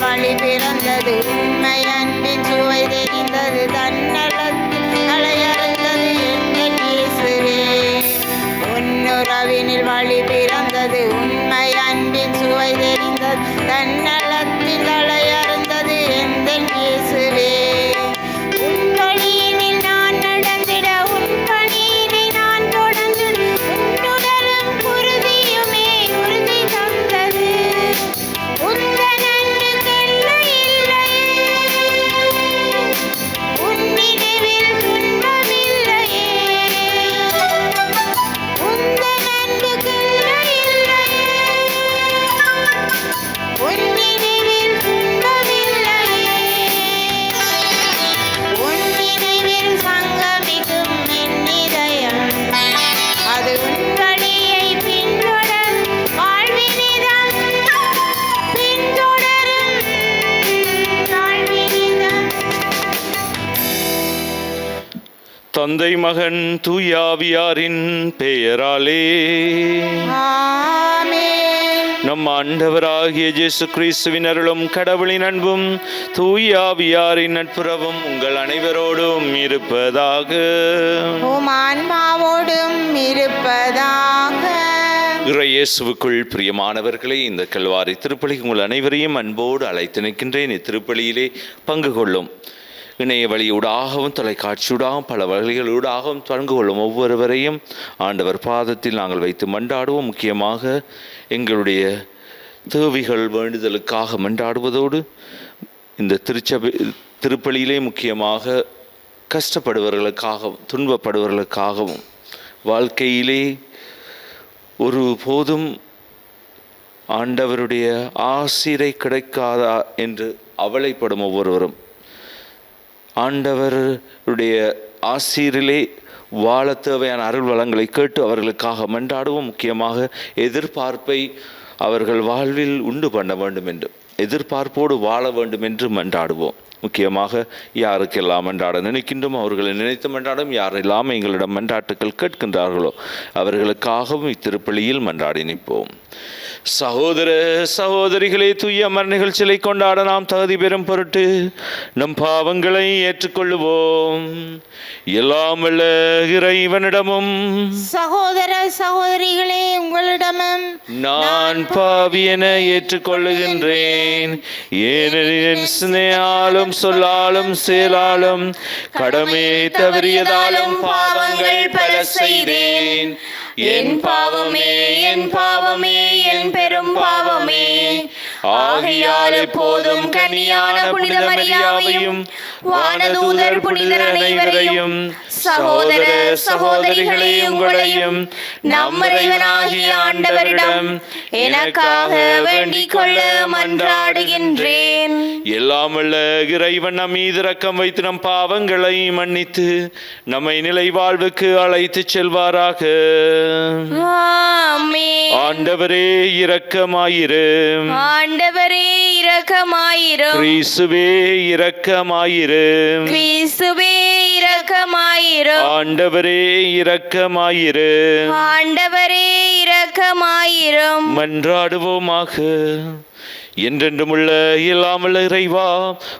வழி பிறந்தது, உண்மை அன்பின் சுவை தெரிந்தது, தன்னலத்தில் அலையறந்தது எங்கள் இயேசுவே. உன்னுறவினில் வழி பிறந்தது, உண்மை அன்பின் சுவை தெரிந்தது, தன்னலத்தில் அலையறந்தது எங்கள் இயேசுவே. உன் வழியினில் நான் நடந்திட, உன் பணியினை நான் தொடர்ந்திட, உன்னுடலும் உறுதியுமே உறுதி தந்தது. உந்தன் அன்புக்கெல்லை இல்லையே, உன் நினைவில் துன்பமில்லையே. உந்தன் அன்புக்கெல்லை இல்லையே, உன் நினைவில் துன்பமில்லையே. உன் நினைவில் சங்கமிக்கும் என் இதயம், அது உன் வழியை பின்தொடர் வாழ்வினிதம், பின்தொடரும் வாழ்வினிதம். தந்தை மகன் தூயாவியாரின் பெயராலே ஆமென். நம் ஆண்டவராகிய இயேசு கிறிஸ்துவின் அருளும் கடவுளின் அன்பும் தூயாவியாரின் நட்புறவும் உங்கள் அனைவரோடும் இருப்பதாக. உம் ஆன்மாவோடும் இருப்பதாக. இயேசுவுக்குள் பிரியமானவர்களே, இந்த கல்வாரி திருப்பலிக்கு உங்கள் அனைவரையும் அன்போடு அழைத்து நிற்கின்றேன். இத்திருப்பலியிலே பங்கு கொள்ளும் இணைய வழியூடாகவும் தொலைக்காட்சியூடாகவும் பல வழிகளூடாகவும் பங்கு கொள்ளும் ஒவ்வொருவரையும் ஆண்டவர் பாதத்தில் நாங்கள் வைத்து மன்றாடுவோம். முக்கியமாக எங்களுடைய தேவைகள் வேண்டுதலுக்காக மன்றாடுவதோடு இந்த திருப்பலியிலே முக்கியமாக கஷ்டப்படுபவர்களுக்காகவும் துன்பப்படுபவர்களுக்காகவும் வாழ்க்கையிலே ஒரு போதும் ஆண்டவருடைய ஆசிரை கிடைக்காதா என்று அவலைப்படும் ஒவ்வொருவரும் ஆண்டவருடைய ஆசிரிலே வாழ தேவையான அருள் வளங்களை கேட்டு அவர்களுக்காக மன்றாடுவோம். முக்கியமாக எதிர்பார்ப்பை அவர்கள் வாழ்வில் உண்டு பண்ண வேண்டும் என்று, எதிர்பார்ப்போடு வாழ வேண்டும் என்று மன்றாடுவோம். முக்கியமாக யாருக்கெல்லாம் மன்றாட நினைக்கின்றோம் அவர்களை நினைத்து மன்றாடும், யாரெல்லாம் எங்களிடம் மன்றாட்டுக்கள் கேட்கின்றார்களோ அவர்களுக்காகவும் இத்திருப்பலியில் மன்றாடி நிற்போம். சகோதர சகோதரிகளே, தூய மரண நிகழ்ச்சிகளை கொண்டாட நாம் தகுதி பெறும் பொருட்டு நம் பாவங்களை ஏற்றுக்கொள்ளுவோம். எல்லாம் வல்ல இறைவனிடமும் சகோதர சகோதரிகளே உங்களிடமும் நான் பாவி என ஏற்றுக்கொள்ளுகின்றேன். ஏனெனில் சினையாலும் சொல்லாலும் செயலாலும் கடமை தவறியதாலும் பாவங்கள் பல செய்தேன். என் பாவமே என் பாவமே என் பெரும் பாவமே. ஆகையால் எப்போதும் கன்னியான புனித மரியாவையும் வானதூதர் புனிதர் அனைவரையும் சகோதர சகோதரிகளே உங்களையும் நம் இறைவனாகிய ஆண்டவரிடம் எனக்காக வேண்டிக் கொள்ள மன்றாடுகின்றேன். எல்லாம் வல்ல இறைவன் நம் மீது இரக்கம் வைத்து நம் பாவங்களை மன்னித்து நம்மை நிலை வாழ்வுக்கு அழைத்து செல்வாராக. ஆமென். ஆண்டவரே இரக்கமாயிரும். ஆண்டவரே இரக்கமாயிரும். கிறிஸ்துவே இரக்கமாயிரும். கிறிஸ்துவே இரக்கமாயிரும். ஆண்டவரே இரக்கமாயிரும். ஆண்டவரே இரக்கமாயிரும். மன்றாடுவோமாக. என்றென்றுமுள்ள இல்லாமல் இறைவா,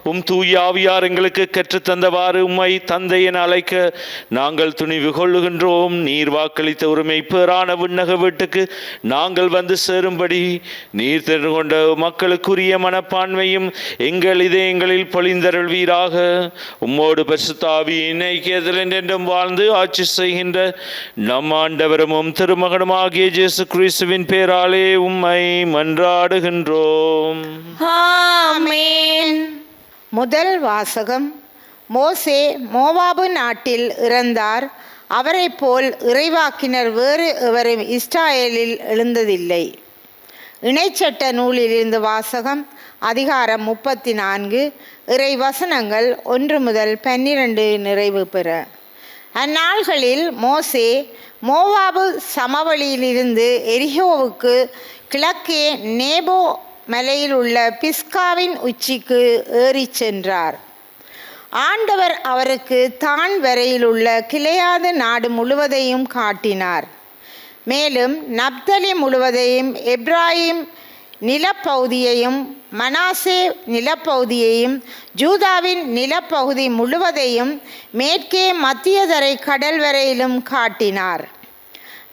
உம் தூய ஆவியார் எங்களுக்கு கற்றுத்தந்தவாறு உம்மை தந்தை என அழைக்க நாங்கள் துணிவு கொள்ளுகின்றோம். நீர் வாக்களித்த உரிமை பேரான விண்ணக வீட்டுக்கு நாங்கள் வந்து சேரும்படி நீர் தெரிந்து கொண்ட மக்களுக்குரிய மனப்பான்மையும் எங்கள் இதயங்களில் பொழிந்தருள்வீராக. உம்மோடு பரிசுத்தாவியின் ஐக்கியத்தில் என்றென்றும் வாழ்ந்து ஆட்சி செய்கின்ற நம் ஆண்டவரும் திருமகனுமாகிய இயேசு கிறிஸ்துவின் பேராலே உம்மை மன்றாடுகின்றோம். ஆமென். முதல் வாசகம். மோசே மோவாபு நாட்டில் இறந்தார். அவரை போல் இறைவாக்கினர் வேறு எவரும் இஸ்ராயேலில் எழுந்ததில்லை. இணைச்சட்ட நூலிலிருந்து வாசகம். அதிகாரம் 34, இறை வசனங்கள் 1 முதல் 12 நிறைவு பெற. அந்நாள்களில் மோசே மோவாபு சமவெளியிலிருந்து எரிகோவுக்கு கிழக்கே நேபோ மலையில் உள்ள பிஸ்காவின் உச்சிக்கு ஏறி சென்றார். ஆண்டவர் அவருக்கு தான் வரையில் உள்ள கிளையாது நாடு முழுவதையும் காட்டினார். மேலும் நப்தலி முழுவதையும், எப்ராயிம் நிலப்பகுதியையும் மனாசே நிலப்பகுதியையும் ஜூதாவின் நிலப்பகுதி முழுவதையும் மேற்கே மத்தியதரை கடல் வரையிலும் காட்டினார்.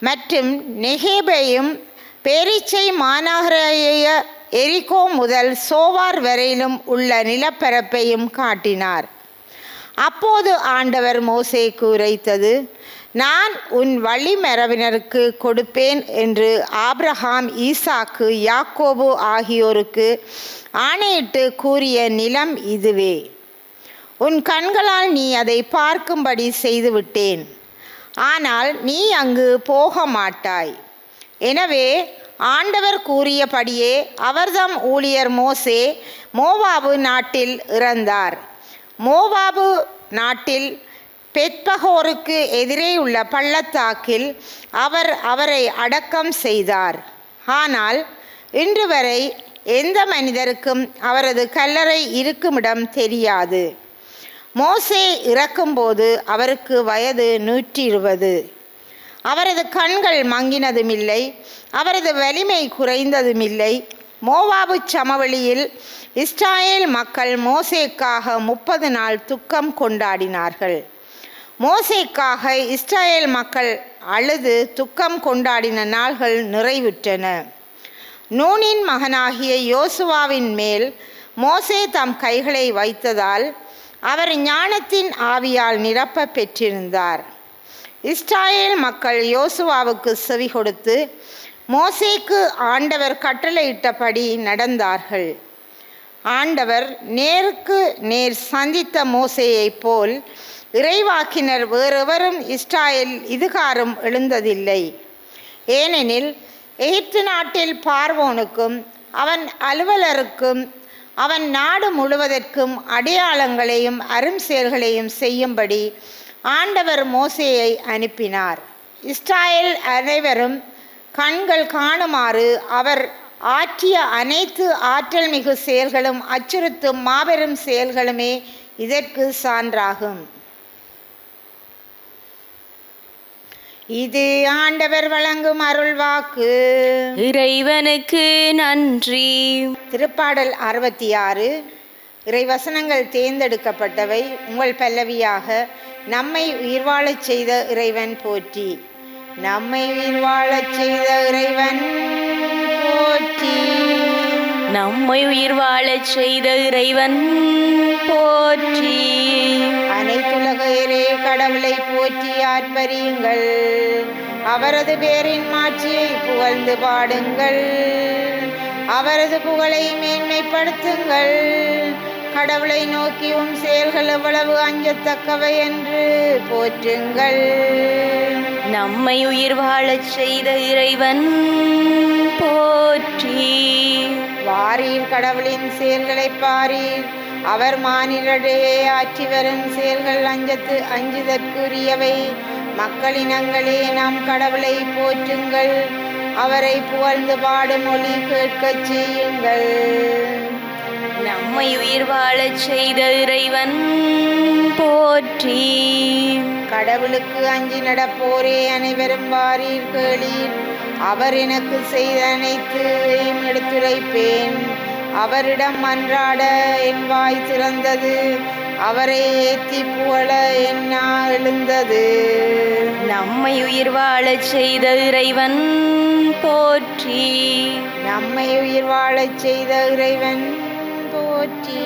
மற்றும் நெகேபையும் பேரீச்சை மாநகரைய எரிகோ முதல் சோவார் வரையிலும் உள்ள நிலப்பரப்பையும் காட்டினார். அப்போது ஆண்டவர் மோசேக்கு உரைத்தது, நான் உன் வழிமரபினருக்கு கொடுப்பேன் என்று ஆபிரகாம், ஈசாக்கு, யாக்கோபு ஆகியோருக்கு ஆணையிட்டு கூறிய நிலம் இதுவே. உன் கண்களால் நீ அதை பார்க்கும்படி செய்துவிட்டேன். ஆனால் நீ அங்கு போக மாட்டாய். எனவே ஆண்டவர் கூறியபடியே அவர்தம் ஊழியர் மோசே மோவாபு நாட்டில் இறந்தார். மோவாபு நாட்டில் பெத்பகோருக்கு எதிரே உள்ள பள்ளத்தாக்கில் அவர் அவரை அடக்கம் செய்தார். ஆனால் இன்று வரை எந்த மனிதருக்கும் அவரது கல்லறை இருக்குமிடம் தெரியாது. மோசே இறக்கும்போது அவருக்கு வயது 120. அவரது கண்கள் மங்கினதுமில்லை, அவரது வலிமை குறைந்ததுமில்லை. மோவாபு சமவெளியில் இஸ்ராயேல் மக்கள் மோசேக்காக 30 நாள் துக்கம் கொண்டாடினார்கள். மோசேக்காக இஸ்ராயேல் மக்கள் அழுது துக்கம் கொண்டாடின நாள்கள் நிறைவுற்றன. நூனின் மகனாகிய யோசுவாவின் மேல் மோசே தம் கைகளை வைத்ததால் அவர் ஞானத்தின் ஆவியால் நிரப்ப பெற்றிருந்தார். இஸ்ராயேல் மக்கள் யோசுவாவுக்கு செவி கொடுத்து மோசேக்கு ஆண்டவர் கட்டளையிட்டபடி நடந்தார்கள். ஆண்டவர் நேருக்கு நேர் சந்தித்த மோசேயைப் போல் இறைவாக்கினர் வேறெவரும் இஸ்ராயேல் இதுகாரும் எழுந்ததில்லை. ஏனெனில் எகிப்து நாட்டில் பார்வோனுக்கும் அவன் அலுவலருக்கும் அவன் நாடு முழுவதற்கும் அடையாளங்களையும் அரும் செயல்களையும் செய்யும்படி ஆண்டவர் மோசேயை அனுப்பினார். இஸ்ராயேல் அனைவரும் கண்கள் காணுமாறு அவர் ஆற்றிய அனைத்து ஆற்றல் மிகு செயல்களும் அச்சுறுத்தும் மாபெரும் செயல்களுமே இதற்கு சான்றாகும். இது ஆண்டவர் வழங்கும் அருள்வாக்கு. இறைவனுக்கு நன்றி. திருப்பாடல் 66. இறைவசனங்கள் தேர்ந்தெடுக்கப்பட்டவை. உங்கள் பல்லவியாக, நம்மை உயிர் வாழச் செய்த இறைவன் போற்றி. நம்மை உயிர் வாழச் செய்த இறைவன் போற்றி. நம்மை உயிர் வாழச் செய்த இறைவன் போற்றி. அனைத்துலகரே கடவுளை போற்றி ஆர்ப்பரியுங்கள். அவரது பேரின் மாட்சியை புகழ்ந்து பாடுங்கள். அவரது புகழை மேன்மைப்படுத்துங்கள். கடவுளை நோக்கி செயல்கள் எவ்வளவு அஞ்சத்தக்கவை என்று போற்றுங்கள். நம்மை உயிர் வாழச் செய்த இறைவன் போற்றி. வாரீர், கடவுளின் செயல்களை பாரீர். அவர் மானிடரிடையே ஆற்றி வரும் செயல்கள் அஞ்சுதற்குரியவை. மக்களினங்களே, நாம் கடவுளை போற்றுங்கள். அவரை புகழ்ந்து பாடும் ஒலி கேட்கச் செய்யுங்கள். நம்மை உயிர் வாழச் செய்த இறைவன் போற்றி. கடவுளுக்கு அஞ்சி நடப்போரே அனைவரும் வாரீர், கேளீர். அவர் எனக்கு செய்த அனைத்தையும் எடுத்துரைப்பேன். அவரிடம் மன்றாட என் வாய் திறந்தது. அவரை ஏத்தி புகழ என் நா எழுந்தது. நம்மை உயிர் வாழச் செய்த இறைவன் போற்றி. நம்மை உயிர் வாழச் செய்த இறைவன் போற்றி.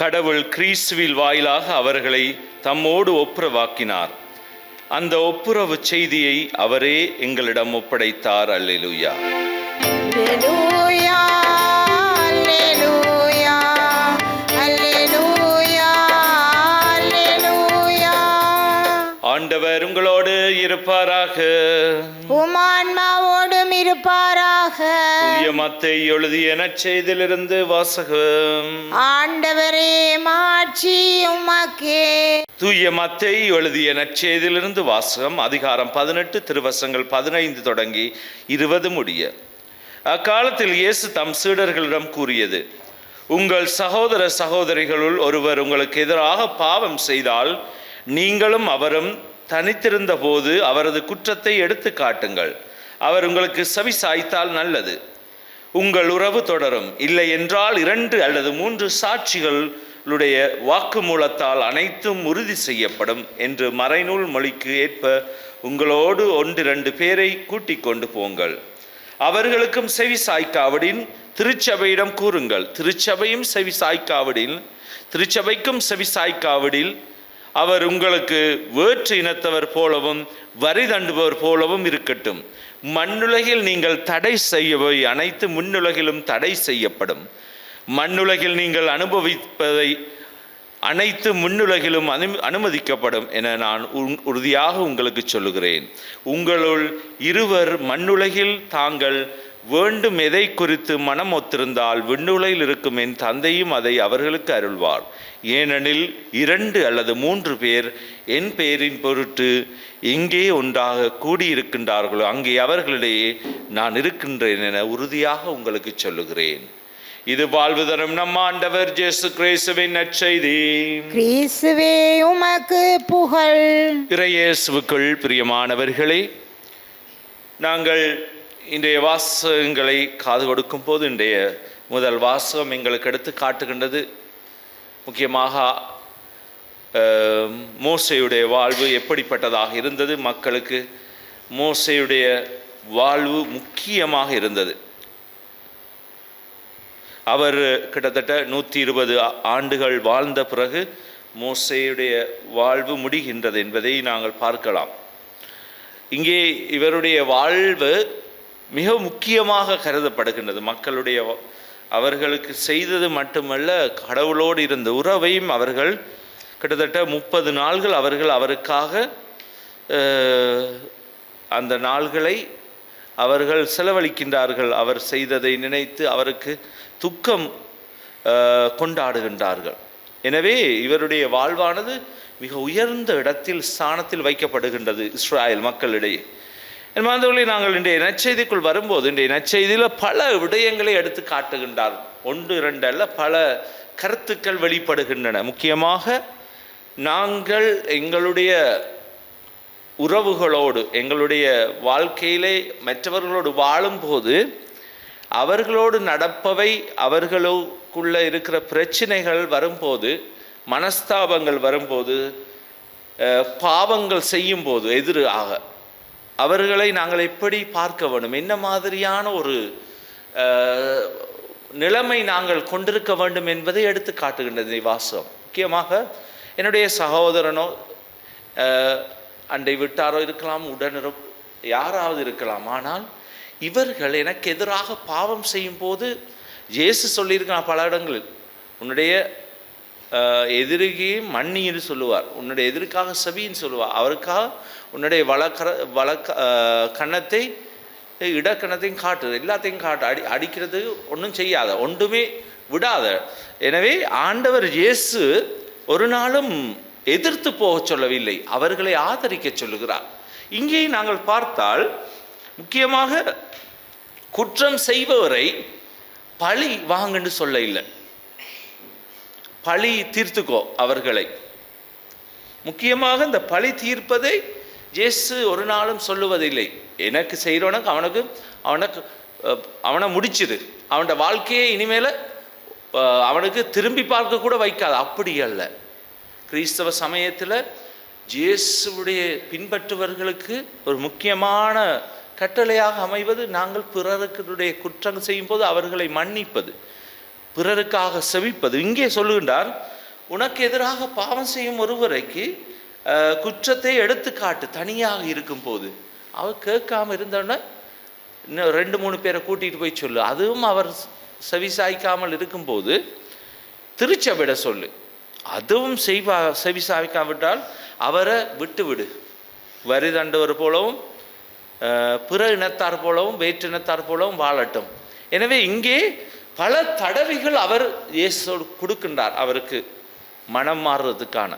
கடவுள் கிறிஸ்துவில் வாயிலாக அவர்களை தம்மோடு ஒப்புரவாக்கினார். அந்த ஒப்புரவு செய்தியை அவரே எங்களிடம் ஒப்படைத்தார். அல்லேலூயா. அல்லேலூயா, அல்லேலூயா, அல்லேலூயா, அல்லேலூயா. ஆண்டவர் உங்களோடு இருப்பாராக. உம் ஆன்மாவோடும் இருப்பாராக. தூய மத்தேயு எழுதிய நற்செய்தியிலிருந்து வாசகம். ஆண்டவரே மாட்சி உமக்கே. தூய மத்தேயு எழுதிய நற்செய்தியிலிருந்து வாசகம். அதிகாரம் 18 திருவசனங்கள் 15 தொடங்கி 20 முடிய. அக்காலத்தில் இயேசு தம் சீடர்களிடம் கூறியது: உங்கள் சகோதர சகோதரிகளுள் ஒருவர் உங்களுக்கு எதிராக பாவம் செய்தால் நீங்களும் அவரும் தனித்திருந்த போது அவரது குற்றத்தை எடுத்து காட்டுங்கள். அவர் உங்களுக்கு செவி சாய்த்தால் நல்லது, உங்கள் உறவு தொடரும். இல்லை என்றால் 2 அல்லது 3 சாட்சிகளுடைய வாக்குமூலத்தால் அனைத்தும் உறுதி செய்யப்படும் என்று மறைநூல் மொழிக்கு ஏற்ப உங்களோடு 1-2 பேரை கூட்டிக் கொண்டு போங்கள். அவர்களுக்கும் செவி சாய்க்காவிடின் திருச்சபையிடம் கூறுங்கள். திருச்சபைக்கும் செவி சாய்க்காவிடில் அவர் உங்களுக்கு வேற்று இனத்தவர் போலவும் வரி தண்டுபவர் போலவும் இருக்கட்டும். மண்ணுலகில் நீங்கள் தடை செய்யவை அனைத்து முன்னுலகிலும் தடை செய்யப்படும். மண்ணுலகில் நீங்கள் அனுபவிப்பதை அனைத்து முன்னுலகிலும் அனுமதிக்கப்படும் என நான் உறுதியாக உங்களுக்கு சொல்லுகிறேன். உங்களுள் 2 மண்ணுலகில் தாங்கள் வேண்டும் எதை குறித்து மனம் ஒத்திருந்தால் விண்ணுலகில் இருக்கும் என் தந்தையும் அதை அவர்களுக்கு அருள்வார். ஏனெனில் 2 அல்லது 3 பேர் என் பெயரின் பொருட்டு எங்கே ஒன்றாக கூடியிருக்கின்றார்களோ அங்கே அவர்களிடையே நான் இருக்கின்றேன் என உறுதியாக உங்களுக்கு சொல்லுகிறேன். இது வாழ்வு தரும் நம் ஆண்டவர் இயேசு கிறிஸ்துவின் நற்செய்தி. கிறிஸ்துவே உமக்கு புகழ். இறையேசுவுக்குள் பிரியமானவர்களே, நாங்கள் இன்றைய வாசகங்களை காது கொடுக்கும் போது இன்றைய முதல் வாசகம் எங்களுக்கு எடுத்து காட்டுகின்றது முக்கியமாக மோசேயுடைய வாழ்வு எப்படிப்பட்டதாக இருந்தது. மக்களுக்கு மோசேயுடைய வாழ்வு முக்கியமாக இருந்தது. அவர் கிட்டத்தட்ட 120 ஆண்டுகள் வாழ்ந்த பிறகு மோசேயுடைய வாழ்வு முடிகின்றது என்பதை நாங்கள் பார்க்கலாம். இங்கே இவருடைய வாழ்வு மிக முக்கியமாக கருதப்படுகின்றது. மக்களுடைய அவர்களுக்கு செய்தது மட்டுமல்ல, கடவுளோடு இருந்த உறவையும் அவர்கள் கிட்டத்தட்ட 30 நாள்கள் அவருக்காக அந்த நாள்களை அவர்கள் செலவழிக்கின்றார்கள். அவர் செய்ததை நினைத்து அவருக்கு துக்கம் கொண்டாடுகின்றார்கள். எனவே இவருடைய வாழ்வானது மிக உயர்ந்த இடத்தில் ஸ்தானத்தில் வைக்கப்படுகின்றது இஸ்ராயல் மக்களிடையே. என்பதை நாங்கள் இன்றைய நற்செய்திக்குள் வரும்போது இன்றைய நற்செய்தியில் பல விடயங்களை எடுத்து காட்டுகின்றார். 1-2 அல்ல, பல கருத்துக்கள் வெளிப்படுகின்றன. முக்கியமாக நாங்கள் எங்களுடைய உறவுகளோடு எங்களுடைய வாழ்க்கையிலே மற்றவர்களோடு வாழும்போது அவர்களோடு நடப்பவை, அவர்களுக்குள்ள இருக்கிற பிரச்சனைகள் வரும்போது, மனஸ்தாபங்கள் வரும்போது, பாவங்கள் செய்யும்போது எதிராக அவர்களை நாங்கள் எப்படி பார்க்க வேண்டும், என்ன மாதிரியான ஒரு நிலைமை நாங்கள் கொண்டிருக்க வேண்டும் என்பதை எடுத்து காட்டுகின்றது வாசகம். முக்கியமாக என்னுடைய சகோதரனோ அண்டை விட்டாரோ இருக்கலாம், உடனோ யாராவது இருக்கலாம். ஆனால் இவர்கள் எனக்கு எதிராக பாவம் செய்யும் போது இயேசு சொல்லியிருக்கான் பல இடங்களில், உன்னுடைய எதிரிகையும் மன்னின்னு சொல்லுவார், உன்னுடைய எதிர்க்காக செவின்னு சொல்லுவார், அவருக்காக உன்னுடைய கன்னத்தை இடக்கணத்தையும் காட்டு, எல்லாத்தையும் காட்டு, அடிக்கிறது ஒன்றும் செய்யாத, ஒன்றுமே விடாத. எனவே ஆண்டவர் இயேசு ஒரு நாளும் எதிர்த்து போக சொல்லவில்லை, அவர்களை ஆதரிக்க சொல்லுகிறார். இங்கே நாங்கள் பார்த்தால் முக்கியமாக குற்றம் செய்பவரை பழி வாங்கன்னு சொல்ல இல்லை, பழி தீர்த்துக்கோ அவர்களை. முக்கியமாக இந்த பழி தீர்ப்பதை இயேசு ஒரு நாளும் சொல்லுவதில்லை. எனக்கு செய்கிறவனுக்கு அவனை முடிச்சிரு, அவனோட வாழ்க்கையை இனிமேல் அவனுக்கு திரும்பி பார்க்க கூட வைக்காது. அப்படி அல்ல. கிறிஸ்தவ சமயத்தில் இயேசுவுடைய பின்பற்றுவர்களுக்கு ஒரு முக்கியமான கட்டளையாக அமைவது, நாங்கள் பிறருடைய குற்றம் செய்யும் போது அவர்களை மன்னிப்பது, பிறருக்காக செவிப்பது. இங்கே சொல்லுகின்றார், உனக்கு எதிராக பாவம் செய்யும் ஒருவரைக்கு குற்றத்தை எடுத்துக்காட்டு தனியாக இருக்கும் போது. அவர் கேட்காம இருந்தோன்னா இன்னும் 2-3 பேரை கூட்டிகிட்டு போய் சொல்லு. அதுவும் அவர் செவிசாய்க்காமல் இருக்கும்போது திருச்சபையிட சொல்லு. அதுவும் செவிசாய்க்காவிட்டால் அவரை விட்டு விடு. வரி தண்டவர் போலவும் பிற இனத்தார் போலவும் வேற்று இனத்தார் போலவும் வாழட்டும். எனவே இங்கே பல தடவைகள் அவர் இயேசு கொடுக்கின்றார் அவருக்கு மனம் மாறுறதுக்கான.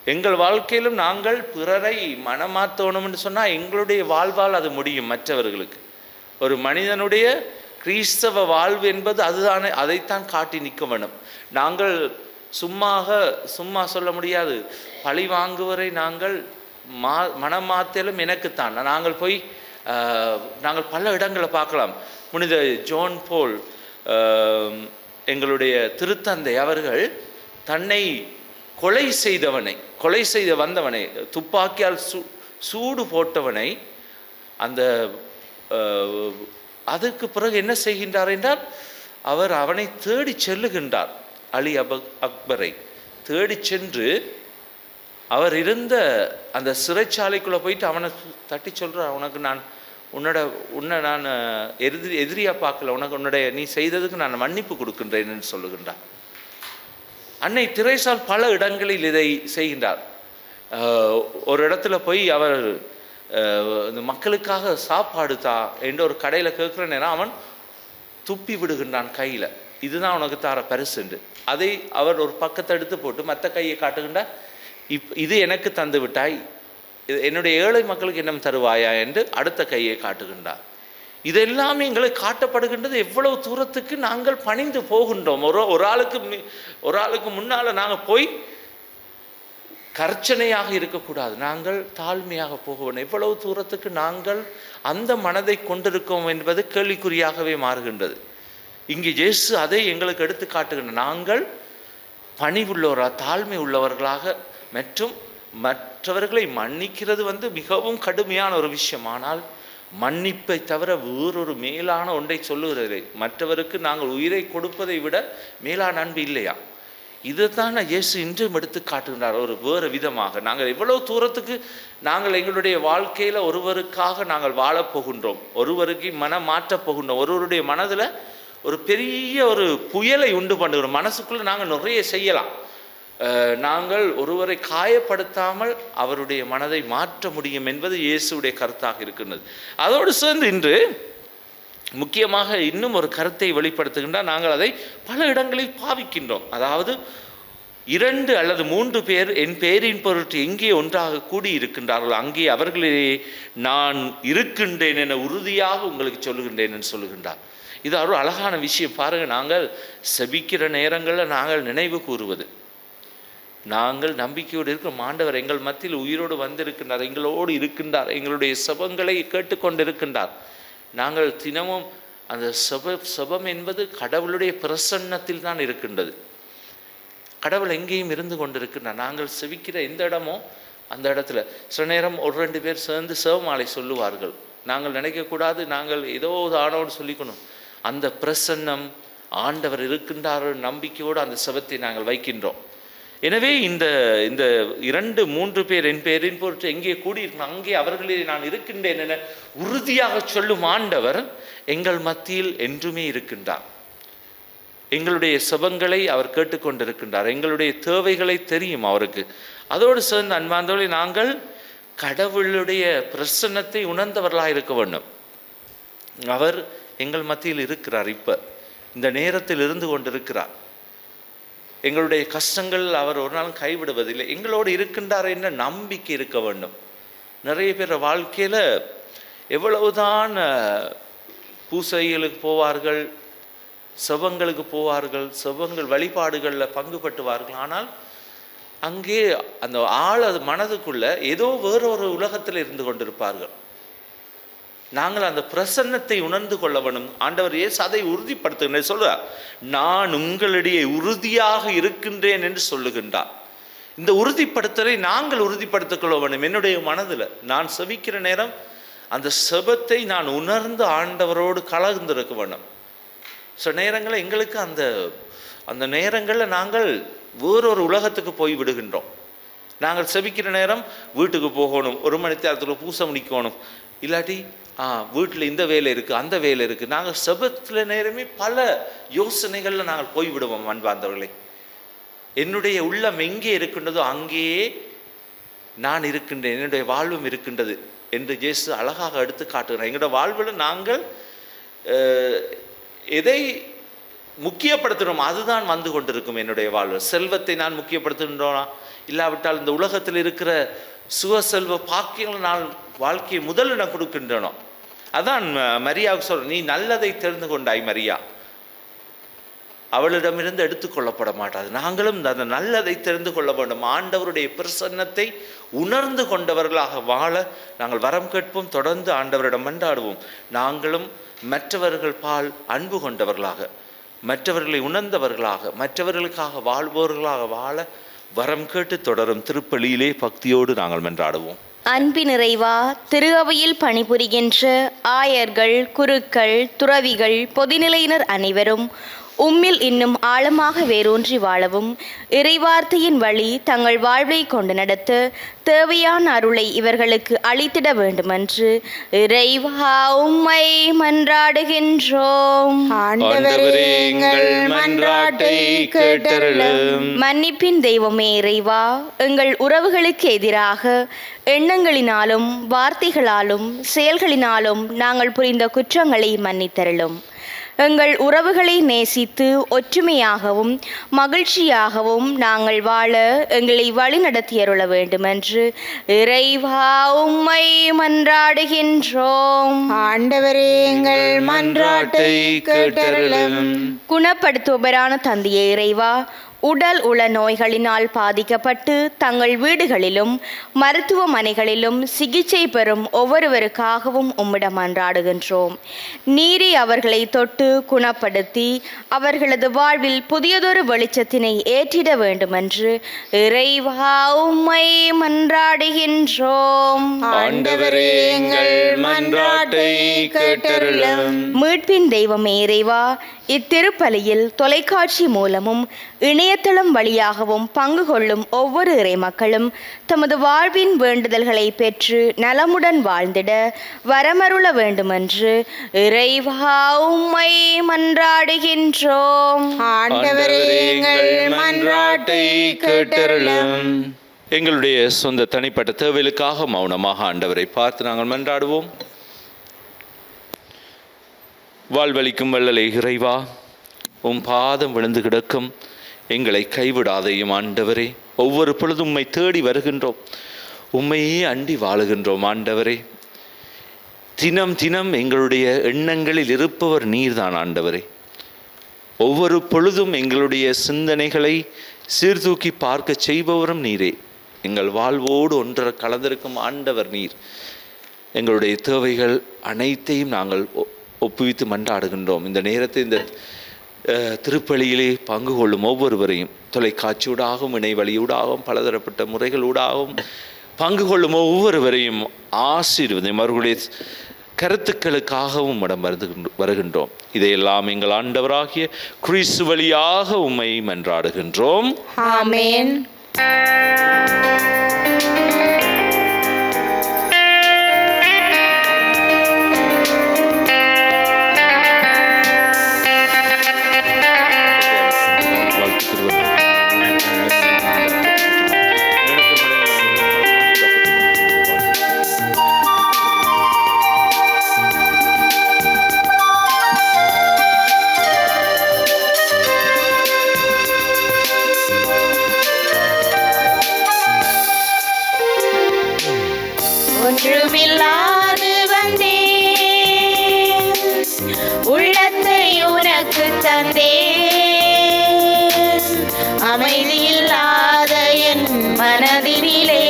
எங்கள் வாழ்க்கையிலும் நாங்கள் பிறரை மனம் மாற்றணும்னு சொன்னால் எங்களுடைய வாழ்வால் அது முடியும். மற்றவர்களுக்கு ஒரு மனிதனுடைய கிறிஸ்தவ வாழ்வு என்பது அதுதானே, அதைத்தான் காட்டி நிற்க வேணும். நாங்கள் சும்மா சொல்ல முடியாது. பழி வாங்குவரை நாங்கள் மனம் மாற்றலும் எனக்குத்தான். நாங்கள் பல இடங்களை பார்க்கலாம். புனித ஜோன் போல் எங்களுடைய திருத்தந்தை அவர்கள் தன்னை கொலை செய்த வந்தவனை துப்பாக்கியால் சூடு போட்டவனை அதுக்கு பிறகு என்ன செய்கின்றார் என்றால் அவர் அவனை தேடி செல்லுகின்றார். அலி அக்பரை தேடி சென்று அவர் இருந்த அந்த சிறைச்சாலைக்குள்ளே போயிட்டு அவனை தட்டி சொல்கிறார், உனக்கு உன்னை நான் எதிரியாக பார்க்கல, நீ செய்ததுக்கு நான் மன்னிப்பு கொடுக்கின்றேன்னு சொல்லுகின்றார். அன்னை திரேசால் பல இடங்களில் இதை செய்கின்றார். ஒரு இடத்துல போய் அவர் இந்த மக்களுக்காக சாப்பாடு தா என்று ஒரு கடையில் கேட்குற நேரம் அவன் துப்பி விடுகின்றான் கையில். இதுதான் உனக்கு தார பரிசுண்டு. அதை அவர் ஒரு பக்கத்தை எடுத்து போட்டு மற்ற கையை காட்டுகின்றார். இது எனக்கு தந்து விட்டாய், என்னுடைய ஏழை மக்களுக்கு என்ன தருவாயா என்று அடுத்த கையை காட்டுகின்றார். இதெல்லாமே எங்களுக்கு காட்டப்படுகின்றது. எவ்வளவு தூரத்துக்கு நாங்கள் பணிந்து போகின்றோம். ஒரு ஆளுக்கு முன்னால் நாங்கள் போய் கர்ச்சனையாக இருக்கக்கூடாது, நாங்கள் தாழ்மையாக போக வேண்டும். எவ்வளவு தூரத்துக்கு நாங்கள் அந்த மனதை கொண்டிருக்கோம் என்பது கேள்விக்குறியாகவே மாறுகின்றது. இங்கே இயேசு அதை எங்களுக்கு எடுத்து காட்டுகின்ற நாங்கள் பணிவுள்ளவராக தாழ்மை உள்ளவர்களாக மற்றும் மற்றவர்களை மன்னிக்கிறது மிகவும் கடுமையான ஒரு விஷயம். ஆனால் மன்னிப்பை தவிர வேறொரு மேலான ஒன்றை சொல்லுகிறது. மற்றவருக்கு நாங்கள் உயிரை கொடுப்பதை விட மேலான அன்பு இல்லையா? இதுதான் இயேசு இன்றும் எடுத்து காட்டுகின்றார் ஒரு வேறு விதமாக. நாங்கள் எவ்வளவு தூரத்துக்கு நாங்கள் எங்களுடைய வாழ்க்கையில் ஒருவருக்காக நாங்கள் வாழப்போகின்றோம், ஒருவருக்கு மனம் மாற்றப் போகின்றோம், ஒருவருடைய மனதில் ஒரு பெரிய ஒரு புயலை உண்டு பண்ணுகிறோம். மனசுக்குள்ளே நாங்கள் நிறைய செய்யலாம். நாங்கள் ஒருவரை காயப்படுத்தாமல் அவருடைய மனதை மாற்ற முடியும் என்பது இயேசுடைய கருத்தாக இருக்கின்றது. அதோடு சேர்ந்து இன்று முக்கியமாக இன்னும் ஒரு கருத்தை வெளிப்படுத்துகின்றால் நாங்கள் அதை பல இடங்களில் பாவிக்கின்றோம். அதாவது 2 அல்லது 3 பேர் என் பேரின் பொருட்டு எங்கே ஒன்றாக கூடியிருக்கின்றார்கள் அங்கே அவர்களே நான் இருக்கின்றேன் என உறுதியாக உங்களுக்கு சொல்லுகின்றேன் என்று சொல்லுகின்றார். இது ஒரு அழகான விஷயம் பாருங்கள். நாங்கள் செபிக்கிற நேரங்களில் நாங்கள் நினைவு கூறுவது, நாங்கள் நம்பிக்கையோடு இருக்கிற ஆண்டவர் எங்கள் மத்தியில் உயிரோடு வந்திருக்கின்றார், எங்களோடு இருக்கின்றார், எங்களுடைய செபங்களை கேட்டுக்கொண்டிருக்கின்றார். நாங்கள் தினமும் அந்த செபம் என்பது கடவுளுடைய பிரசன்னத்தில் தான் இருக்கின்றது. கடவுள் எங்கேயும் இருந்து கொண்டிருக்கின்றார். நாங்கள் செவிக்கிற எந்த இடமோ அந்த இடத்துல சில நேரம் 1-2 பேர் சேர்ந்து செவமாலை சொல்லுவார்கள். நாங்கள் நினைக்கக்கூடாது நாங்கள் ஏதோ ஆனோடு சொல்லிக்கணும். அந்த பிரசன்னம் ஆண்டவர் இருக்கின்றார் நம்பிக்கையோடு அந்த செபத்தை நாங்கள் வைக்கின்றோம். எனவே இந்த 2-3 பேர் என் பேரின் பொருட்டு எங்கே கூடியிருக்கணும் அங்கே அவர்களே நான் இருக்கின்றேன் என உறுதியாக சொல்லும் ஆண்டவர் எங்கள் மத்தியில் என்றுமே இருக்கின்றார். எங்களுடைய செபங்களை அவர் கேட்டுக்கொண்டிருக்கின்றார். எங்களுடைய தேவைகளை தெரியும் அவருக்கு. அதோடு சேர்ந்து அன்பார்ந்தவர்களே நாங்கள் கடவுளுடைய பிரசன்னத்தை உணர்ந்தவர்களாக இருக்க வேண்டும். அவர் எங்கள் மத்தியில் இருக்கிறார். இப்போ இந்த நேரத்தில் இருந்து கொண்டிருக்கிறார். எங்களுடைய கஷ்டங்கள் அவர் ஒரு நாளும் கைவிடுவதில்லை. எங்களோடு இருக்கின்றார் என்ற நம்பிக்கை இருக்க வேண்டும். நிறைய பேர் வாழ்க்கையில் எவ்வளவுதான் பூசைகளுக்கு போவார்கள், செபங்களுக்கு போவார்கள், செபங்கள் வழிபாடுகளில் பங்கு பட்டுவார்கள். ஆனால் அங்கே அந்த அது மனதுக்குள்ள ஏதோ வேறொரு உலகத்தில் இருந்து கொண்டிருப்பார்கள். நாங்கள் அந்த பிரசன்னத்தை உணர்ந்து கொள்ள வேண்டும். ஆண்டவர் இயேசு அதை உறுதிப்படுத்துகின்ற சொல்லுவார், நான் உங்களிடையே உறுதியாக இருக்கின்றேன் என்று சொல்லுகின்றார். இந்த உறுதிப்படுத்தலை நாங்கள் உறுதிப்படுத்திக் கொள்ள வேண்டும். என்னுடைய மனதில் நான் செபிக்கிற நேரம் அந்த செபத்தை நான் உணர்ந்து ஆண்டவரோடு கலந்திருக்க வேண்டும். சில நேரங்களில் எங்களுக்கு அந்த நேரங்களில் நாங்கள் வேறொரு உலகத்துக்கு போய் விடுகின்றோம். நாங்கள் செபிக்கிற நேரம் வீட்டுக்கு போகணும், 1 மணி நேரத்தில் பூசை முடிக்கணும், இல்லாட்டி வீட்டில் இந்த வேலை இருக்குது அந்த வேலை இருக்குது. நாங்கள் செபத்தில் நேரமே பல யோசனைகளில் நாங்கள் போய்விடுவோம். அன்பார்ந்தவர்களே, என்னுடைய உள்ளம் எங்கே இருக்கின்றதோ அங்கேயே நான் இருக்கின்றேன், என்னுடைய வாழ்வும் இருக்கின்றது என்று இயேசு அழகாக எடுத்து காட்டுகிறார். எங்களுடைய வாழ்வில் நாங்கள் எதை முக்கியப்படுத்துகிறோம் அதுதான் வந்து கொண்டிருக்கும். என்னுடைய வாழ்வு செல்வத்தை நான் முக்கியப்படுத்துகின்றோனா, இல்லாவிட்டால் இந்த உலகத்தில் இருக்கிற சுகசெல்வ பாக்கியங்களை நான் வாழ்க்கையை முதலிடம் கொடுக்கின்றனோ. அதான் மரியாவுக்கு சொல்ற, நீ நல்லதை தெரிந்து கொண்டாய் மரியா, அவளிடமிருந்து எடுத்துக்கொள்ளப்பட மாட்டாது. நாங்களும் அந்த நல்லதை தெரிந்து கொள்ள வேண்டும். ஆண்டவருடைய பிரசன்னத்தை உணர்ந்து கொண்டவர்களாக வாழ நாங்கள் வரம் கேட்போம். தொடர்ந்து ஆண்டவரிடம் மன்றாடுவோம். நாங்களும் மற்றவர்கள் பால் அன்பு கொண்டவர்களாக, மற்றவர்களை உணர்ந்தவர்களாக, மற்றவர்களுக்காக வாழ்பவர்களாக வாழ வரம் கேட்டு தொடரும் திருப்பலியிலே பக்தியோடு நாங்கள் மன்றாடுவோம். அன்பின் நிறைவா, திரு அவையில் பணிபுரிகின்ற ஆயர்கள், குருக்கள், துறவிகள், பொதுநிலையினர் அனைவரும் உம்மில் இன்னும் ஆழமாக வேரூன்றி வாழவும், இறைவார்த்தையின் வழி தங்கள் வாழ்வை கொண்டு நடத்த தேவையான அருளை இவர்களுக்கு அளித்திட வேண்டுமென்று இறைவா உம்மை மன்றாடுகின்றோம். ஆண்டவரே எங்கள் மன்றாட்டை கேட்டருளும். மன்னிப்பின் தெய்வமே இறைவா, எங்கள் உறவுகளுக்கு எதிராக எண்ணங்களினாலும் வார்த்தைகளாலும் செயல்களினாலும் நாங்கள் புரிந்த குற்றங்களை மன்னித்தருளும். எங்கள் உறவுகளை நேசித்து ஒற்றுமையாகவும் மகிழ்ச்சியாகவும் நாங்கள் வாழ எங்களை வழிநடத்தியருள வேண்டுமென்று இறைவா உம்மை மன்றாடுகின்றோம். ஆண்டவரே எங்கள் மன்றாட்டை கேட்டருளும். குணப்படுத்துபவரான தந்தையே இறைவா, உடல் உள நோய்களினால் பாதிக்கப்பட்டு தங்கள் வீடுகளிலும் மருத்துவமனைகளிலும் சிகிச்சை பெறும் ஒவ்வொருவருக்காகவும் உம்மிடம் மன்றாடுகின்றோம். நீரே அவர்களை தொட்டு குணப்படுத்தி அவர்களது வாழ்வில் புதியதொரு வெளிச்சத்தினை ஏற்றிட வேண்டுமென்று இறைவா உம்மை மன்றாடுகின்றோம். ஆண்டவரே எங்கள் மன்றாட்டை கேட்டருளும். மீட்பின் தெய்வமே இறைவா, இத்திருப்பலியில் தொலைக்காட்சி மூலமும் இணையதளம் வழியாகவும் பங்கு கொள்ளும் ஒவ்வொரு இறை மக்களும் தமது வாழ்வின் வேண்டுதல்களை பெற்று நலமுடன் வாழ்ந்திட வரமருள வேண்டுமென்று இறைவா உம்மை மன்றாடுகின்றோம். ஆண்டவரே எங்கள் மன்றாட்டை கேட்டருளும். எங்களுடைய சொந்த தனிப்பட்ட தேவைகளுக்காக மௌனமாக ஆண்டவரை பார்த்து நாங்கள் மன்றாடுவோம். வாழ்வளிக்கும் வள்ளலே இறைவா, பாதம் விழுந்து கிடக்கும் எங்களை கைவிடாதையும் ஆண்டவரே. ஒவ்வொரு பொழுதும் உம்மை தேடி வருகின்றோம், உம்மையே அண்டி வாழுகின்றோம் ஆண்டவரே. தினம் தினம் எங்களுடைய எண்ணங்களில் இருப்பவர் நீர்தான் ஆண்டவரே. ஒவ்வொரு பொழுதும் எங்களுடைய சிந்தனைகளை சீர்தூக்கி பார்க்க செய்பவரும் நீரே. எங்கள் வாழ்வோடு ஒன்றரை கலந்திருக்கும் ஆண்டவர் நீர். எங்களுடைய தேவைகள் அனைத்தையும் நாங்கள் ஒப்புவித்து மன்றாடுகின்றோம். இந்த நேரத்தை இந்த திருப்பலியிலே பங்கு கொள்ளும் ஒவ்வொருவரையும், தொலைக்காட்சியூடாகவும் இணையவழியூடாகவும் பலதரப்பட்ட முறைகளூடாகவும் பங்கு கொள்ளும் ஒவ்வொருவரையும் ஆசீர்வதியும். அவர்களுடைய கருத்துக்களுக்காகவும் இடம் வருகின்றோம். இதையெல்லாம் எங்கள் ஆண்டவராகிய கிறிஸ்து வழியாக உம்மை மன்றாடுகின்றோம். ஆமென். ஒன்றுமில்லாது வந்தேன், உள்ளத்தை உனக்கு தந்தேன். அமைதியில்லாத என் மனதினிலே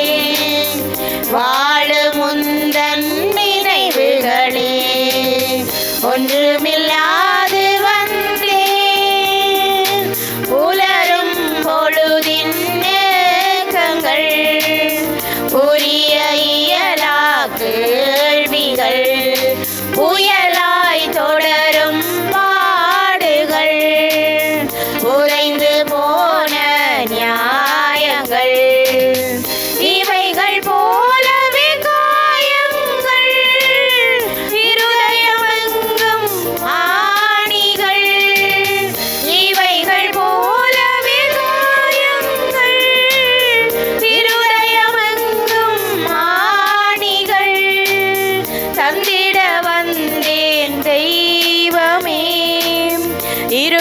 வாழும் முந்தன் நினைவுகளே. ஒன்றுமில்லாது வந்தேன், உலரும் பொழுதின் ஏக்கங்கள் புரிய இயலா கேள்விகள், புயலாய் தொடரும் பாடுகள், உறைந்து போன நியாயங்கள்,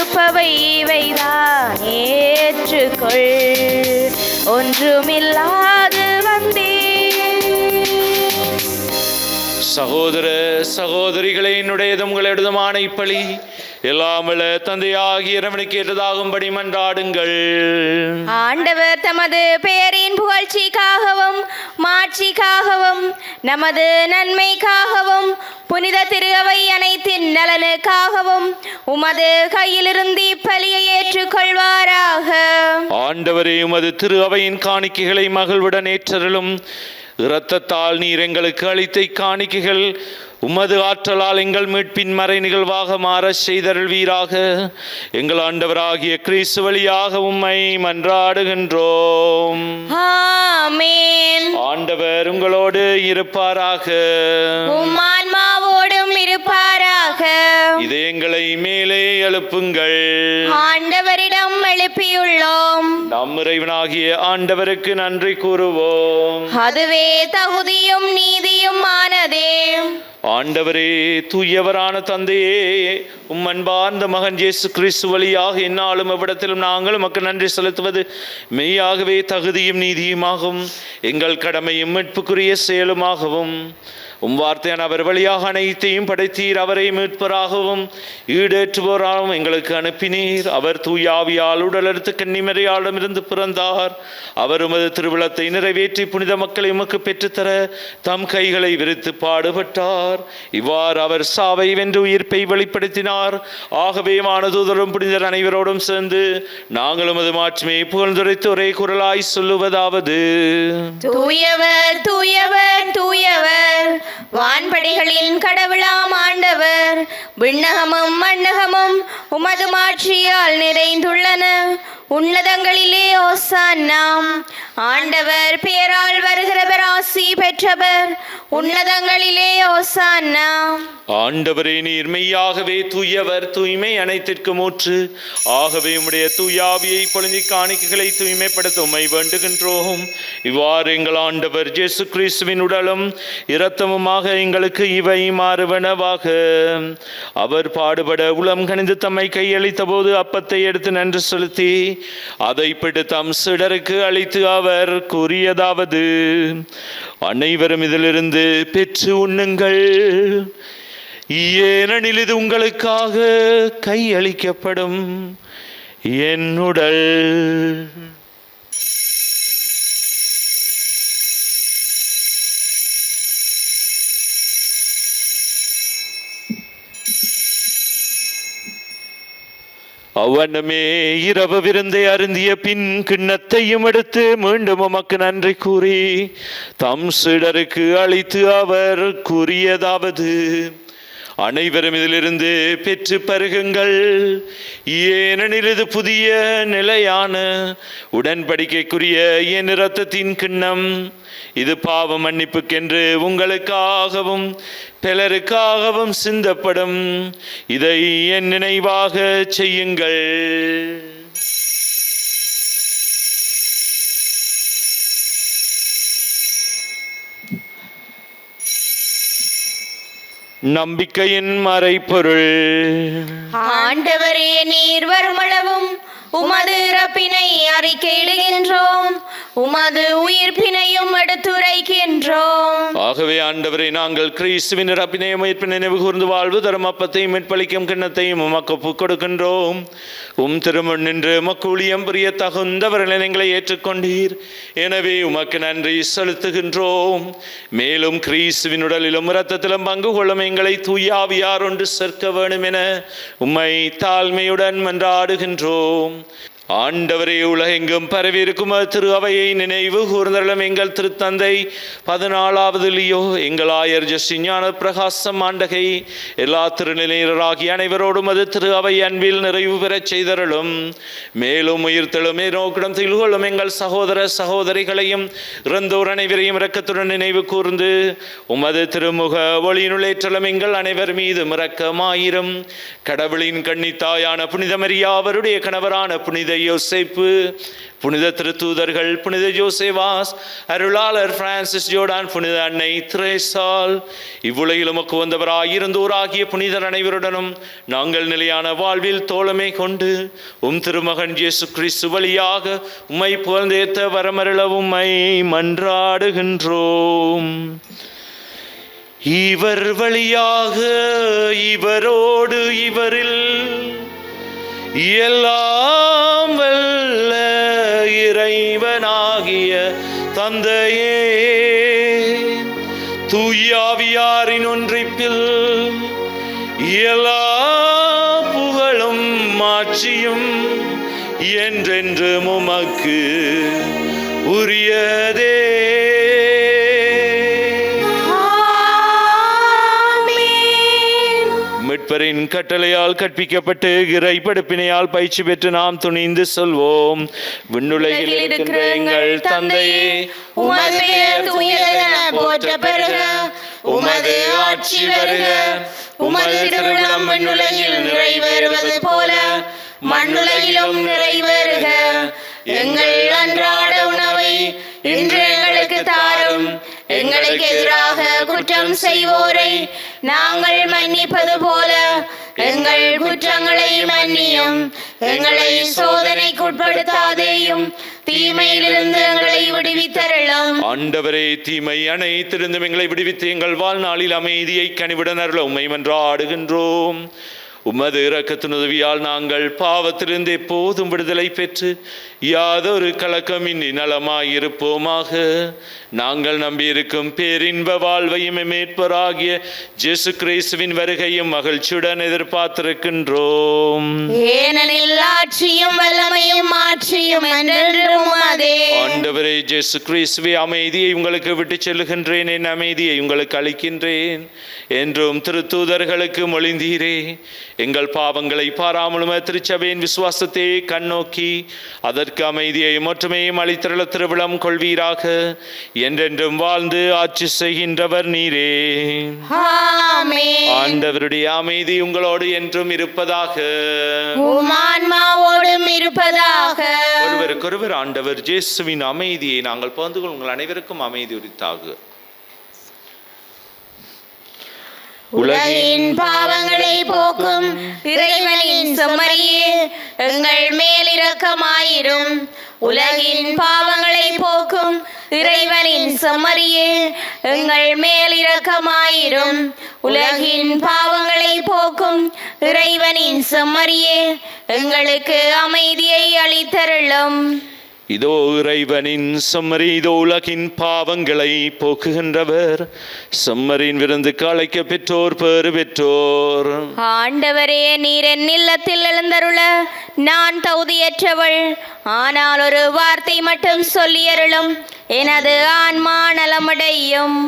கொடுப்பவை இவைதான் ஏற்றுக்கொள். ஒன்றுமில்லாது வந்தேன். சகோதர சகோதரிகளே, என்னுடையதும் உங்களுடையதுமான இப்பலி எல்லாமல்ல தந்தையாகிய இறைவனுக்கு ஏற்றதாகும்படி மன்றாடுங்கள். ஆண்டவர் தமது பெயரின் புகழ்ச்சிக்காகவும் மாட்சிக்காகவும் நமது நன்மைக்காகவும் புனித திரு அவை அனைத்தின் நலனுக்காகவும் உமது கையிலிருந்து இப்பலியை ஏற்றுக்கொள்வாராக. ஆண்டவரே, உமது திரு அவையின் காணிக்கைகளை மகிழ்வுடன் ஏற்றருளும். இரத்தத்தால் நீர் எங்களுக்கு அளித்த காணிக்கைகள் உமது ஆற்றலால் எங்கள் மீட்பின் மறை நிகழ்வாக மாற செய்தருள்வீராக. எங்கள் ஆண்டவராகிய கிறிஸ்து வழியாக உம்மை மன்றாடுகின்றோம். ஆமென். ஆண்டவர் உங்களோடு இருப்பாராக. உம் ஆன்மாவோடும் இருப்பாராக. இதயங்களை மேலே எழுப்புங்கள். ஆண்டவரிடம் எழுப்பியுள்ளோம். நம் இறைவனாகிய ஆண்டவருக்கு நன்றி கூறுவோம். அதுவே தகுதியும் நீதியும் ஆனதே. ஆண்டவரே, தூயவரான தந்தையே, உம் அன்பார்ந்த மகன் இயேசு கிறிஸ்து வழியாக எந்நாளும் எவ்விடத்திலும் நாங்கள் உமக்கு நன்றி செலுத்துவது மெய்யாகவே தகுதியும் நீதியுமாகும், எங்கள் கடமையும் மீட்புக்குரிய செயலுமாகவும். உம் வார்த்தையான அவர் வழியாக அனைத்தையும் படைத்தீர். அவரை மீட்பராகவும் ஈடேற்றுவோராகவும் எங்களுக்கு அனுப்பினீர். அவர் தூயாவியால் உடலெடுத்து கன்னிமரியாளிடமிருந்து பிறந்தார். அவர் உமது திருவிழத்தை நிறைவேற்றி புனித மக்களை உமக்கு பெற்றுத்தர தம் கைகளை விரித்து பாடுபட்டார். இவ்வாறு அவர் சாவை வென்று உயிர்ப்பை வெளிப்படுத்தினார். ஆகவே வானதூதரும் புனிதர் அனைவரோடும் சேர்ந்து நாங்கள் உமது மாட்சிமையை புகழ்ந்துரைத்து ஒரே குரலாய் சொல்லுவதாவது: தூயவர் தூயவர் தூயவர், வான்படிகளின் கடவுளாம் ஆண்டவர். விண்ணகமும் மண்ணகமும் உமது மாட்சியால் நிறைந்துள்ளன. உன்னதங்களிலே ஓசான்னா. ஆண்டவர் பெயரால் வருகிறவர் ஆசி பெற்றவர். உன்னதங்களிலே ஓசான்னா. ஆண்டவரே, நீர் மெய்யாகவே தூயவர், தூய்மை அனைத்திற்கும் ஊற்று. ஆகவே உம்முடைய தூயாவியை பொழுதி காணிக்கைகளை தூய்மைப்படுத்த உம்மை வேண்டுகின்றோம். இவ்வாறு எங்கள் ஆண்டவர் இயேசு கிறிஸ்துவின் உடலும் இரத்தமுமாக எங்களுக்கு இவை மாறுவனவாக. அவர் பாடுபட உளம் கனிந்து தம்மை கையளித்த போது அப்பத்தை எடுத்து நன்றி செலுத்தி அதை பிடித்து தம் சீடருக்கு அளித்து அவர் கூறியதாவது: அனைவரும் இதிலிருந்து பெற்று உண்ணுங்கள். ஏனெனில் இது உங்களுக்காக கையளிக்கப்படும் என் உடல். அவ்வண்ணமே இரவு விருந்தை அருந்திய பின் கிண்ணத்தையும் எடுத்து மீண்டும் உமக்கு நன்றி கூறி தம் சீடருக்கு அளித்து அவர் கூறியதாவது: அனைவரும் இதிலிருந்து பெற்று பருகுங்கள். ஏனெனில் இது புதிய நிலையான உடன்படிக்கைக்குரிய என் இரத்தத்தின் கிண்ணம். இது பாவ மன்னிப்புக்கென்று உங்களுக்காகவும் பலருக்காகவும் சிந்தப்படும். இதை என் நினைவாக செய்யுங்கள். நம்பிக்கையின் மறைபொருள். ஆண்டவரே, நீர் வருமளவும் உமது இறப்பினை அறிக்கையிடுகின்றோம், உமது உயிர்ப்பினையும் எடுத்துரைக்கின்றோம். ஆகவே ஆண்டவரே, நாங்கள் கிறிஸ்துவின் இறப்பினையும் உயிர்ப்பினை நினைவு கூர்ந்து வாழ்வு தரும் அப்பத்தையும் மீட்பளிக்கும் கிண்ணத்தையும் உமக்கு ஒப்புக் கொடுக்கின்றோம். உம் திருமுன் நின்று உமக்கு ஊழியம் புரிய தகுந்தவர்களை எங்களை ஏற்றுக்கொண்டீர். எனவே உமக்கு நன்றி செலுத்துகின்றோம். மேலும் கிறிஸ்துவின் உடலிலும் இரத்தத்திலும் பங்கு கொள்ளும் எங்களை தூயாவியார் ஒன்று சேர்க்க வேண்டும் என உம்மை தாழ்மையுடன் மன்றாடுகின்றோம். ஆண்டவரே, உலகெங்கும் பரவியிருக்கும் திரு அவையை நினைவு கூர்ந்தருளும். எங்கள் திருத்தந்தை 14வது லியோ, எங்கள் ஆயர் ஞான பிரகாசம் ஆண்டகை, எல்லா திருநிலையராகிய அனைவரோடும் அது திரு அவை அன்பில் நிறைவு பெறச் செய்தருளும். மேலும் உயிர்த்தெழும் நோக்கிடம் திகழ்கொள்ளும் எங்கள் சகோதர சகோதரிகளையும் இறந்தோர் அனைவரையும் இரக்கத்துடன் நினைவு கூர்ந்து உமது திருமுக ஒளியினுள்ளேற்றலும் எங்கள் அனைவர் மீது இரக்கமாயிரும். கடவுளின் கன்னித்தாயான புனித மரியா, அவருடைய கணவரான புனித யோசேப்பு, புனித திருத்தூதர்கள், புனித ஜோசேவாஸ், அருளாளர் பிரான்சிஸ் ஜோர்டான், புனித அன்னை திரேசால், இவ்வுலகில் உமக்கு வந்தவராயிருந்தோராகிய புனிதர் அனைவருடனும் நாங்கள் நிலையான வாழ்வில் தோழமை கொண்டு திருமகன் இயேசு கிறிஸ்து வழியாக உம்மை புகழ்ந்தேத்த வரமருள உம்மை மன்றாடுகின்றோம். இவர் வழியாக, இவரோடு, இவரில் எல்லாம் வல்ல இறைவனாகிய தந்தையே, தூயாவியாரின் ஒன்றிப்பில் எல்லா புகழும் மாட்சியும் என்றென்று உமக்கு உரியதே. மீட்பரின் கட்டளையால் கற்பிக்கப்பட்டு இறை படிப்பினையால் பயிற்சி பெற்று நாம் துணிந்து சொல்வோம். விண்ணுலகில் இருக்கின்ற எங்கள் தந்தையே, உமது பெயர் தூயதென போற்ற பெறுக. உமது ஆட்சி வருக. உமது திருவிழம் விண்ணுலகில் நிறைவேறுவது போல மண்ணுலகிலும் நிறைவேறுக. எங்கள் அன்றாட உணவை இன்று எங்களுக்கு தாரும். எங்களுக்கு எதிராக குற்றம் செய்வோரை நாங்கள் மன்னிப்பது போல எங்கள் குற்றங்களை மன்னியும். எங்களை சோதனைக்குட்படுத்தாதேயும், தீமையிலிருந்து எங்களை விடுவித்தருளும். ஆண்டவரே, தீமை அனைத்திருந்தும் எங்களை விடுவித்து எங்கள் வாழ்நாளில் அமைதியை கனிவுடன் அருள உம்மை மன்றாடுகின்றோம். உமது இரக்கத்தின் உதவியால் நாங்கள் பாவத்திலிருந்து எப்போதும் விடுதலை பெற்று யாதொரு கலக்கமின்றி நலமாயிருப்போமாக. நாங்கள் நம்பியிருக்கும் பேரின்ப வாழ்வையும் மீட்பராகிய இயேசு கிறிஸ்துவின் வருகையும் மகிழ்ச்சியுடன் எதிர்பார்த்திருக்கின்றோம். ஏனெனில் ஆட்சியும் வல்லமையும் ஆட்சியும் என்றென்றும் உமதே. ஆண்டவரே இயேசு கிறிஸ்துவே, அமைதியை உங்களுக்கு விட்டு செல்லுகின்றேன், என் அமைதியை உங்களுக்கு அளிக்கின்றேன் என்றும் திருத்தூதர்களுக்கு மொழிந்தீரே. எங்கள் பாவங்களை பாராமலும் திருச்சபையின் விசுவாசத்தை கண்ணோக்கி அதற்கு அமைதியையும் ஒற்றுமையும் அளித்தருள திருவிழம் கொள்வீராக. என்றென்றும் வாழ்ந்து ஆட்சி செய்கின்றவர் நீரே. ஆமென். ஆண்டவருடைய அமைதி உங்களோடு என்றும் இருப்பதாக. உம் ஆன்மாவோடும் இருப்பதாக. ஒருவருக்கொருவர் ஆண்டவர் இயேசுவின் அமைதியை நாங்கள் பகிர்ந்து கொள்ள உங்கள் அனைவருக்கும் அமைதி உரித்தாக. உலகின் பாவங்களை போக்கும் இறைவனின் செம்மறியே, எங்கள் மேல் இரக்கமாயிரும். உலகின் பாவங்களை போக்கும் இறைவனின் செம்மறியே, எங்கள் மேல் இரக்கமாயிரும். உலகின் பாவங்களை போக்கும் இறைவனின் செம்மறியே, எங்களுக்கு அமைதியை அளித்தருளும். இதோ இறைவனின் செம்மறி, இதோ உலகின் பாவங்களை போக்குகின்றவர். செம்மறியின் விருந்துக்கு அழைக்க பெற்றோர் பேறு பெற்றோர். ஆண்டவரே, நீர் என் இல்லத்தில் எழுந்தருள நான் தகுதியற்றவள். ஆனால் ஒரு வார்த்தை மட்டும் சொல்லியருளும், எனது ஆன்மா நலமடையும்.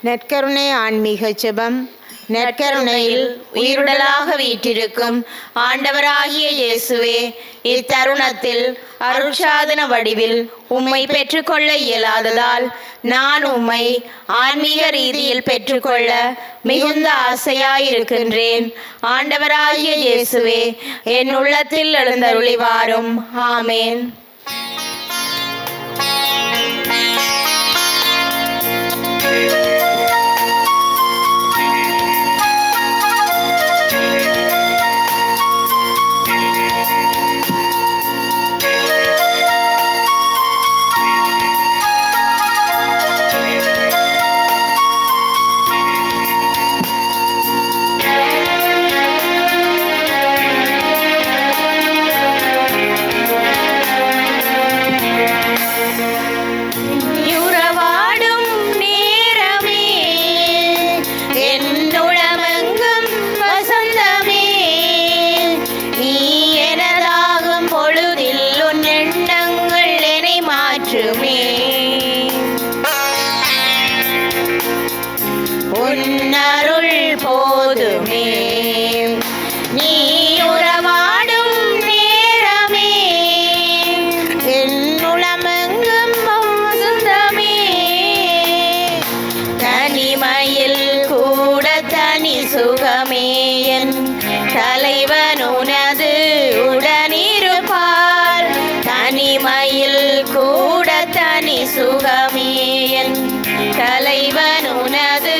நற்கருணை ஆன்மீக ஜெபம். நற்கருணையில் உயிருடலாக வீற்றிருக்கும் ஆண்டவராகிய இயேசுவே, இத்தருணத்தில் அருட்சாதன வடிவில் உம்மை பெற்றுக்கொள்ள இயலாததால் நான் உம்மை ஆன்மீக ரீதியில் பெற்றுக்கொள்ள மிகுந்த ஆசையாயிருக்கின்றேன். ஆண்டவராகிய இயேசுவே, என் உள்ளத்தில் எழுந்தருளி வாரும். ஆமேன். தனிமையில் கூட தனி சுகமே என் தலைவன் உனது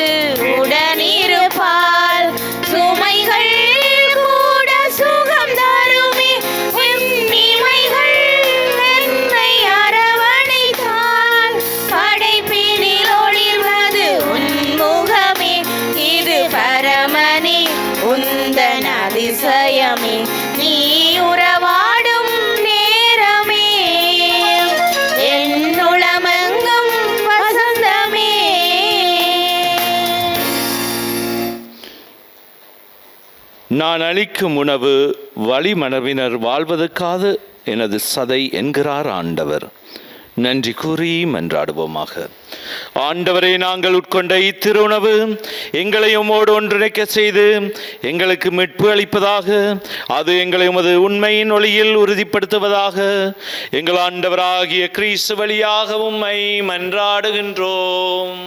உடனிருப்பால் சுமைகள் கூட சுகம் தருமே இம்மிமைகள் என்னை அரவணைத்தால் படைப்பினில் ஒளிர்வது உன்முகமே இது பரமனே உந்தன் அதிசயமே நீ உறவாடும் நேரமே என்னுளமெங்கும் வசந்தமே. நான் அளிக்கும் உணவு வழிமரபினர் வாழ்வதற்காக எனது சதை என்கிறார் ஆண்டவர். நன்றி கூறி மன்றாடுவோமாக. ஆண்டவரே, நாங்கள் உட்கொண்ட இத்திருணவு எங்களை உமோடு ஒன்றிணைக்க செய்து எங்களுக்கு மீட்பு அளிப்பதாக, அது எங்களை உமது உண்மையின் ஒளியில் உறுதிப்படுத்துவதாக. எங்கள் ஆண்டவராகிய கிறிஸ்து வழியாக உம்மை மன்றாடுகின்றோம்.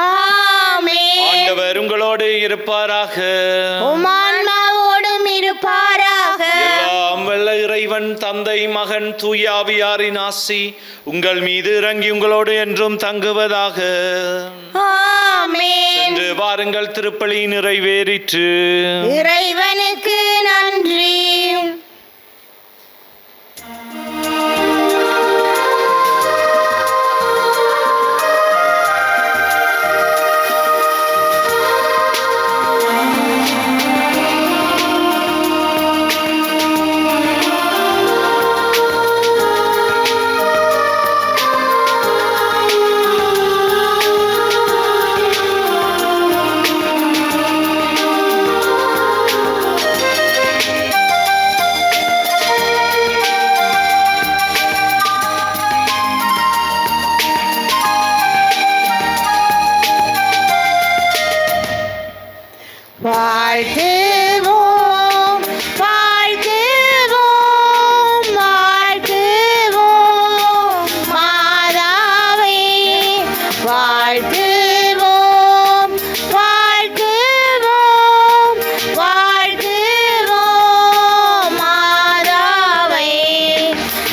ஆமென். ஆண்டவர் உங்களோடு இருப்பாராக. உம் ஆன்மாவோடும் இருப்பாராக. எல்லாம் வல்ல இறைவன் தந்தை மகன் தூய ஆவியாரின் ஆசி உங்கள் மீது இறங்கி உங்களோடு என்றும் தங்குவதாக. ஆமென். சென்று வாருங்கள், திருப்பலி நிறைவேறிற்று. இறைவனுக்கு நன்றி. வாழ்த்துவோம், வாழ்த்துவோம், வாழ்த்துவோம் மாதாவை. வாழ்த்துவோம், வாழ்த்துவோம், வாழ்த்துவோம் மாதாவை.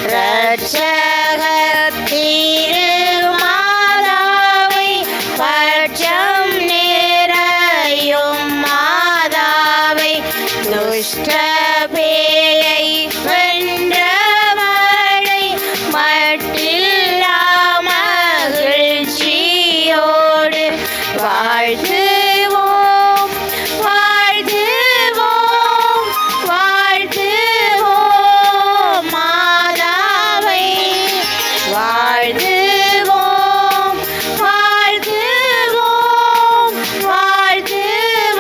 இரட்சகர் திருமாதாவை பட்சம் நிறையும் மாதாவை. துஷ்ட பேயை வென்றவளை மட்டில்லா மகிழ்ச்சியோடு வாழ்த்துவோம், வாழ்த்துவோம், வாழ்த்துவோம் மாதாவை. வாழ்த்துவோம், வாழ்த்துவோம், வாழ்த்துவோம்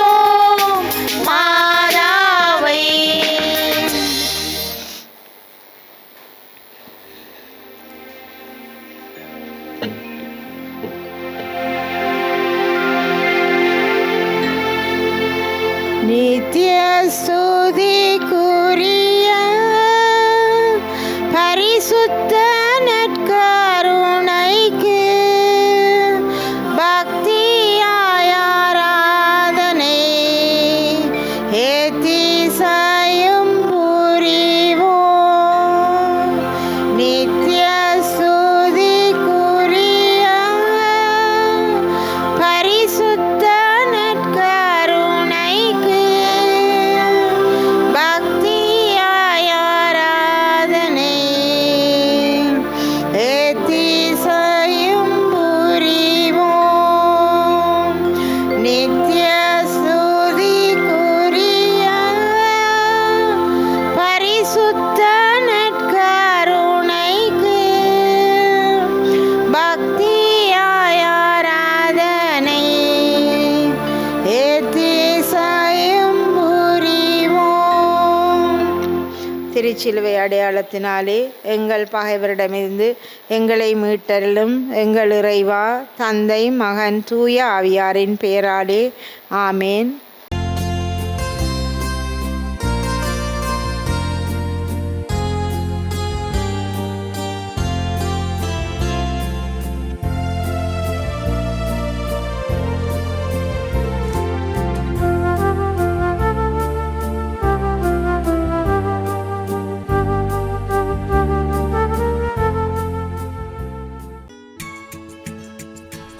மாதாவை. நித்திய ஸ்துதிக்குரிய பரிசுத்த நற்கருணைக்கு பக்தியாய் ஆராதனை ஏத்திசையும் புரிவோம். நித்திய ஸ்துதிக்குரிய பரிசுத்த நற்கருணைக்கு பக்தியாய் ஆராதனை ஏத்திசையும் புரிவோம். நித்திய ஸ்துதிக்குரிய பரிசுத்த நற்கருணைக்கு பக்தியாய் ஆராதனை ஏத்திசையும் புரிவோம். திருச்சிலுவை அடையாளத்தினாலே எங்கள் பகைவரிடமிருந்து எங்களை மீட்டருளும் எங்கள் இறைவா. தந்தை மகன் தூய ஆவியாரின் பெயராலே ஆமேன்.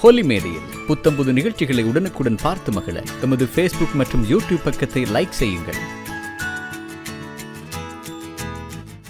ஹோலி மேடையில் புத்தம்புது நிகழ்ச்சிகளை உடனுக்குடன் பார்த்து மகிழ எமது ஃபேஸ்புக் மற்றும் யூடியூப் பக்கத்தை லைக் செய்யுங்கள்.